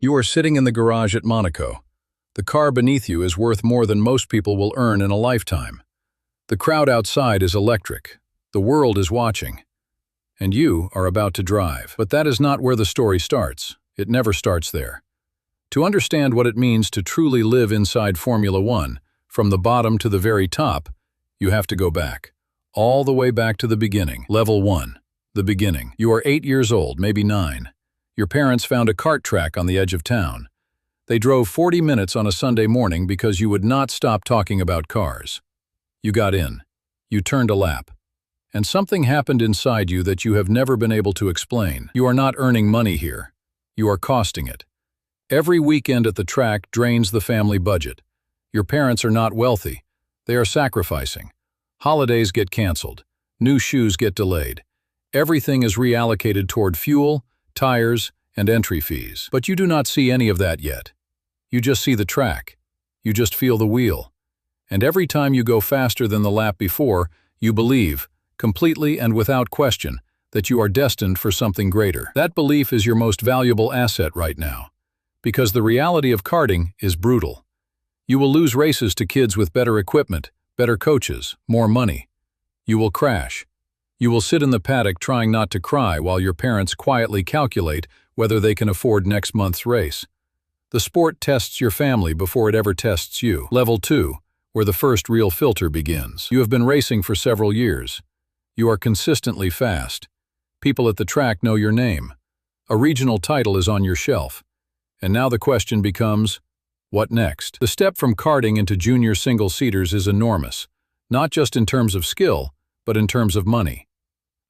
You are sitting in the garage at Monaco. The car beneath you is worth more than most people will earn in a lifetime. The crowd outside is electric. The world is watching. And you are about to drive. But that is not where the story starts. It never starts there. To understand what it means to truly live inside Formula One, from the bottom to the very top, you have to go back. All the way back to the beginning. Level 1. The beginning. You are 8 years old, maybe 9. Your parents found a kart track on the edge of town. They drove 40 minutes on a Sunday morning because you would not stop talking about cars. You got in. You turned a lap. And something happened inside you that you have never been able to explain. You are not earning money here. You are costing it. Every weekend at the track drains the family budget. Your parents are not wealthy. They are sacrificing. Holidays get canceled. New shoes get delayed. Everything is reallocated toward fuel, tires, and entry fees. But you do not see any of that yet. You just see the track. You just feel the wheel. And every time you go faster than the lap before, you believe, completely and without question, that you are destined for something greater. That belief is your most valuable asset right now. Because the reality of karting is brutal. You will lose races to kids with better equipment, better coaches, more money. You will crash. You will sit in the paddock trying not to cry while your parents quietly calculate whether they can afford next month's race. The sport tests your family before it ever tests you. Level 2, where the first real filter begins. You have been racing for several years. You are consistently fast. People at the track know your name. A regional title is on your shelf. And now the question becomes, what next? The step from karting into junior single-seaters is enormous, not just in terms of skill, but in terms of money.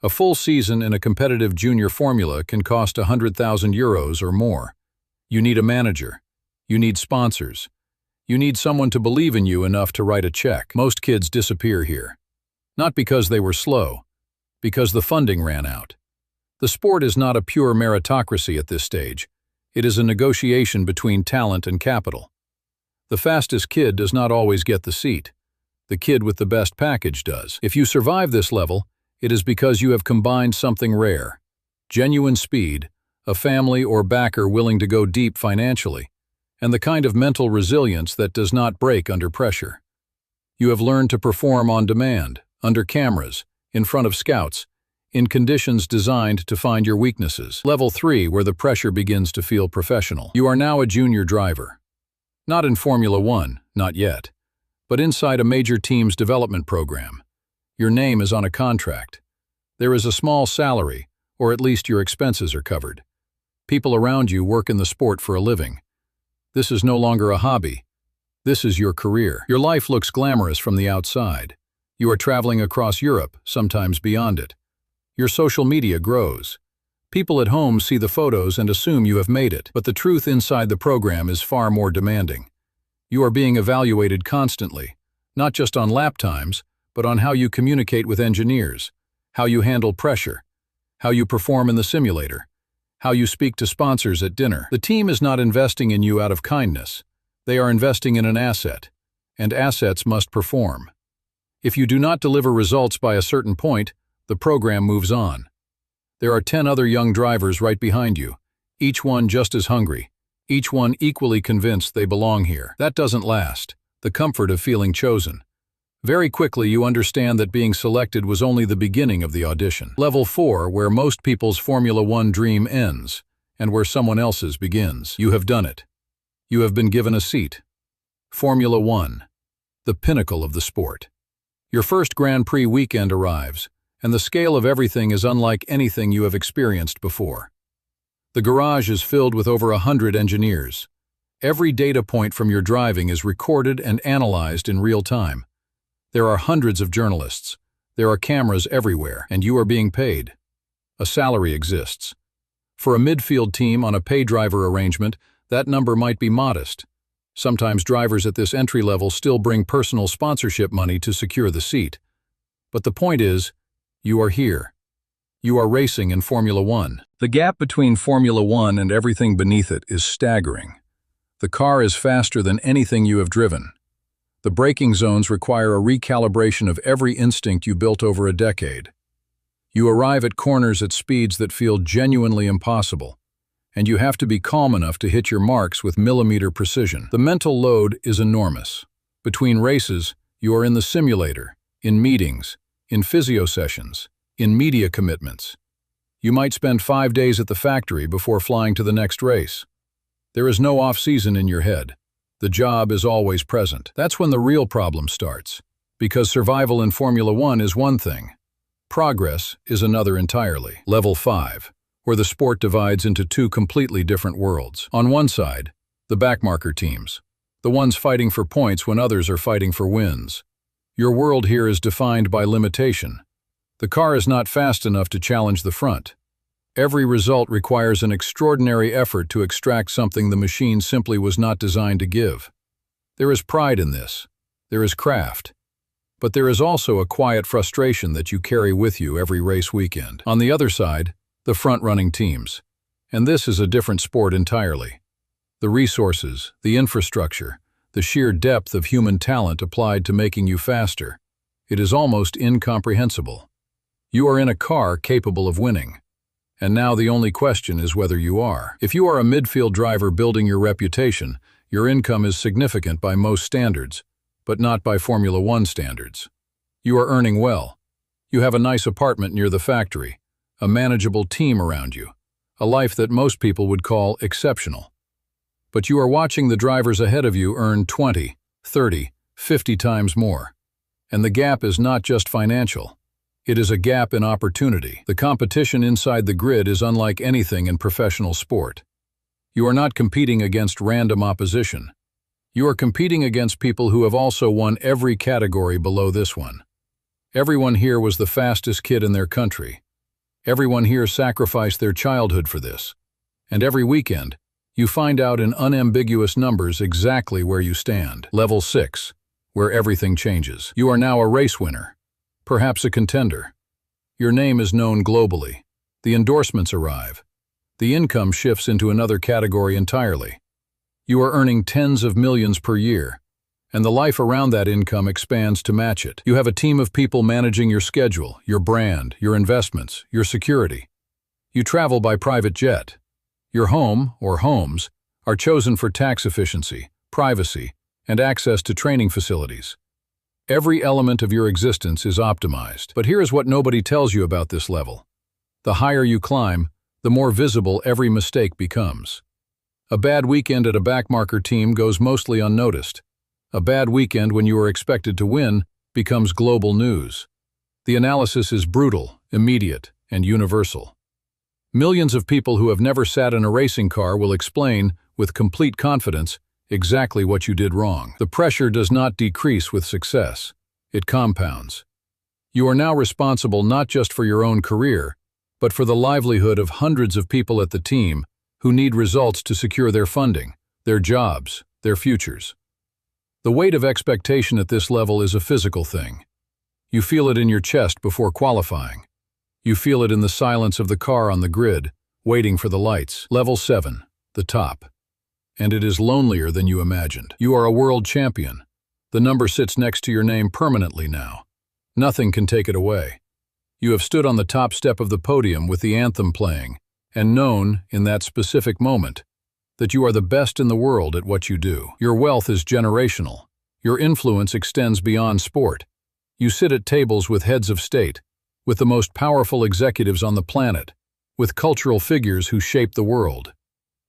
A full season in a competitive junior formula can cost €100,000 or more. You need a manager. You need sponsors. You need someone to believe in you enough to write a check. Most kids disappear here. Not because they were slow, because the funding ran out. The sport is not a pure meritocracy at this stage. It is a negotiation between talent and capital. The fastest kid does not always get the seat. The kid with the best package does. If you survive this level, it is because you have combined something rare. Genuine speed, a family or backer willing to go deep financially, and the kind of mental resilience that does not break under pressure. You have learned to perform on demand, under cameras, in front of scouts, in conditions designed to find your weaknesses. Level 3, where the pressure begins to feel professional. You are now a junior driver. Not in Formula One, not yet, but inside a major team's development program. Your name is on a contract. There is a small salary, or at least your expenses are covered. People around you work in the sport for a living. This is no longer a hobby. This is your career. Your life looks glamorous from the outside. You are traveling across Europe, sometimes beyond it. Your social media grows. People at home see the photos and assume you have made it, but the truth inside the program is far more demanding. You are being evaluated constantly, not just on lap times, but on how you communicate with engineers, how you handle pressure, how you perform in the simulator, how you speak to sponsors at dinner. The team is not investing in you out of kindness. They are investing in an asset, and assets must perform. If you do not deliver results by a certain point, the program moves on. There are 10 other young drivers right behind you, each one just as hungry, each one equally convinced they belong here. That doesn't last, the comfort of feeling chosen. Very quickly you understand that being selected was only the beginning of the audition. Level 4, where most people's Formula One dream ends, and where someone else's begins. You have done it. You have been given a seat. Formula One, the pinnacle of the sport. Your first Grand Prix weekend arrives, and the scale of everything is unlike anything you have experienced before. The garage is filled with over 100 engineers. Every data point from your driving is recorded and analyzed in real time. There are hundreds of journalists. There are cameras everywhere, and you are being paid. A salary exists. For a midfield team on a pay driver arrangement, that number might be modest. Sometimes drivers at this entry level still bring personal sponsorship money to secure the seat. But the point is, you are here. You are racing in Formula One. The gap between Formula One and everything beneath it is staggering. The car is faster than anything you have driven. The braking zones require a recalibration of every instinct you built over a decade. You arrive at corners at speeds that feel genuinely impossible, and you have to be calm enough to hit your marks with millimeter precision. The mental load is enormous. Between races, you are in the simulator, in meetings, in physio sessions, in media commitments. You might spend 5 days at the factory before flying to the next race. There is no off-season in your head. The job is always present. That's when the real problem starts, because survival in Formula One is one thing. Progress is another entirely. Level 5, where the sport divides into two completely different worlds. On one side, the backmarker teams, the ones fighting for points when others are fighting for wins. Your world here is defined by limitation. The car is not fast enough to challenge the front. Every result requires an extraordinary effort to extract something the machine simply was not designed to give. There is pride in this. There is craft. But there is also a quiet frustration that you carry with you every race weekend. On the other side, the front-running teams. And this is a different sport entirely. The resources, the infrastructure, the sheer depth of human talent applied to making you faster. It is almost incomprehensible. You are in a car capable of winning. And now the only question is whether you are. If you are a midfield driver building your reputation, your income is significant by most standards, but not by Formula One standards. You are earning well. You have a nice apartment near the factory, a manageable team around you, a life that most people would call exceptional. But you are watching the drivers ahead of you earn 20, 30, 50 times more. And the gap is not just financial. It is a gap in opportunity. The competition inside the grid is unlike anything in professional sport. You are not competing against random opposition. You are competing against people who have also won every category below this one. Everyone here was the fastest kid in their country. Everyone here sacrificed their childhood for this. And every weekend, you find out in unambiguous numbers exactly where you stand. Level 6, where everything changes. You are now a race winner, perhaps a contender. Your name is known globally. The endorsements arrive. The income shifts into another category entirely. You are earning tens of millions per year, and the life around that income expands to match it. You have a team of people managing your schedule, your brand, your investments, your security. You travel by private jet. Your home, or homes, are chosen for tax efficiency, privacy, and access to training facilities. Every element of your existence is optimized. But here is what nobody tells you about this level. The higher you climb, the more visible every mistake becomes. A bad weekend at a backmarker team goes mostly unnoticed. A bad weekend when you are expected to win becomes global news. The analysis is brutal, immediate, and universal. Millions of people who have never sat in a racing car will explain, with complete confidence, exactly what you did wrong. The pressure does not decrease with success. It compounds. You are now responsible not just for your own career, but for the livelihood of hundreds of people at the team who need results to secure their funding, their jobs, their futures. The weight of expectation at this level is a physical thing. You feel it in your chest before qualifying. You feel it in the silence of the car on the grid, waiting for the lights. Level 7, the top. And it is lonelier than you imagined. You are a world champion. The number sits next to your name permanently now. Nothing can take it away. You have stood on the top step of the podium with the anthem playing, and known, in that specific moment, that you are the best in the world at what you do. Your wealth is generational. Your influence extends beyond sport. You sit at tables with heads of state, with the most powerful executives on the planet, with cultural figures who shape the world.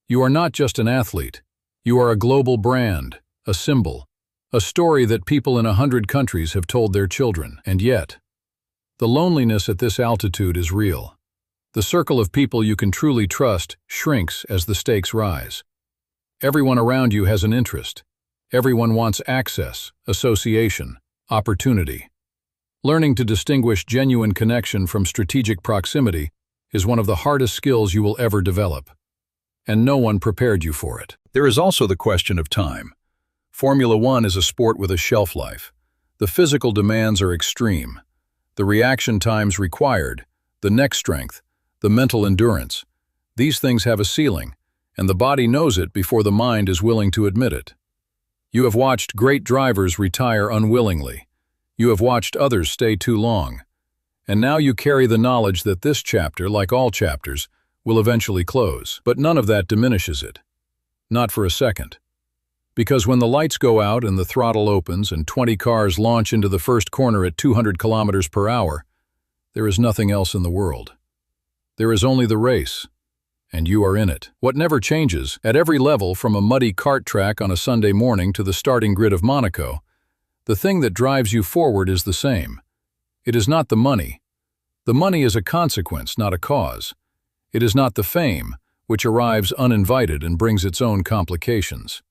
You are not just an athlete. You are a global brand, a symbol, a story that people in 100 countries have told their children. And yet, the loneliness at this altitude is real. The circle of people you can truly trust shrinks as the stakes rise. Everyone around you has an interest. Everyone wants access, association, opportunity. Learning to distinguish genuine connection from strategic proximity is one of the hardest skills you will ever develop. And no one prepared you for it. There is also the question of time. Formula One is a sport with a shelf life. The physical demands are extreme. The reaction times required, the neck strength, the mental endurance. These things have a ceiling, and the body knows it before the mind is willing to admit it. You have watched great drivers retire unwillingly. You have watched others stay too long. And now you carry the knowledge that this chapter, like all chapters, will eventually close, but none of that diminishes it. Not for a second. Because when the lights go out and the throttle opens and 20 cars launch into the first corner at 200 kilometers per hour, there is nothing else in the world. There is only the race, and you are in it. What never changes, at every level from a muddy kart track on a Sunday morning to the starting grid of Monaco, the thing that drives you forward is the same. It is not the money. The money is a consequence, not a cause. It is not the fame, which arrives uninvited and brings its own complications.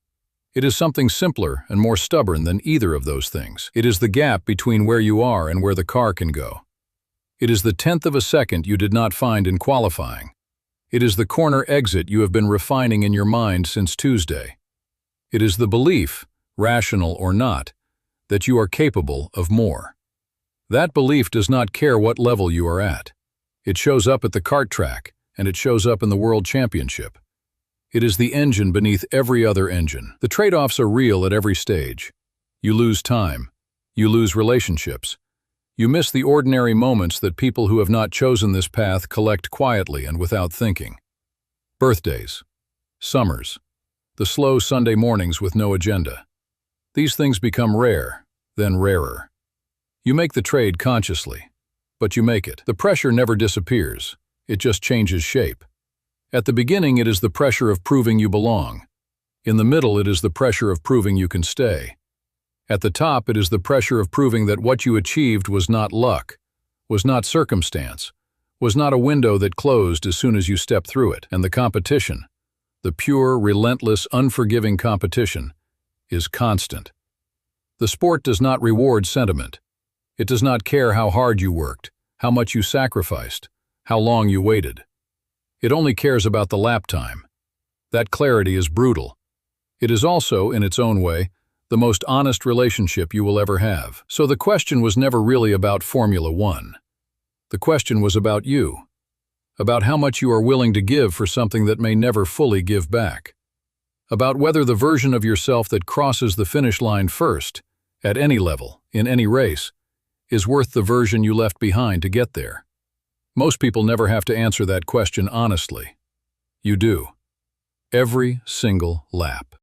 It is something simpler and more stubborn than either of those things. It is the gap between where you are and where the car can go. It is the 10th of a second you did not find in qualifying. It is the corner exit you have been refining in your mind since Tuesday. It is the belief, rational or not, that you are capable of more. That belief does not care what level you are at. It shows up at the kart track, and it shows up in the World Championship. It is the engine beneath every other engine. The trade-offs are real at every stage. You lose time. You lose relationships. You miss the ordinary moments that people who have not chosen this path collect quietly and without thinking. Birthdays. Summers. The slow Sunday mornings with no agenda. These things become rare, then rarer. You make the trade consciously, but you make it. The pressure never disappears. It just changes shape. At the beginning, it is the pressure of proving you belong. In the middle, it is the pressure of proving you can stay. At the top, it is the pressure of proving that what you achieved was not luck, was not circumstance, was not a window that closed as soon as you stepped through it. And the competition, the pure, relentless, unforgiving competition, is constant. The sport does not reward sentiment. It does not care how hard you worked, how much you sacrificed, how long you waited. It only cares about the lap time. That clarity is brutal. It is also, in its own way, the most honest relationship you will ever have. So the question was never really about Formula One. The question was about you, about how much you are willing to give for something that may never fully give back, about whether the version of yourself that crosses the finish line first, at any level, in any race, is worth the version you left behind to get there. Most people never have to answer that question honestly. You do. Every single lap.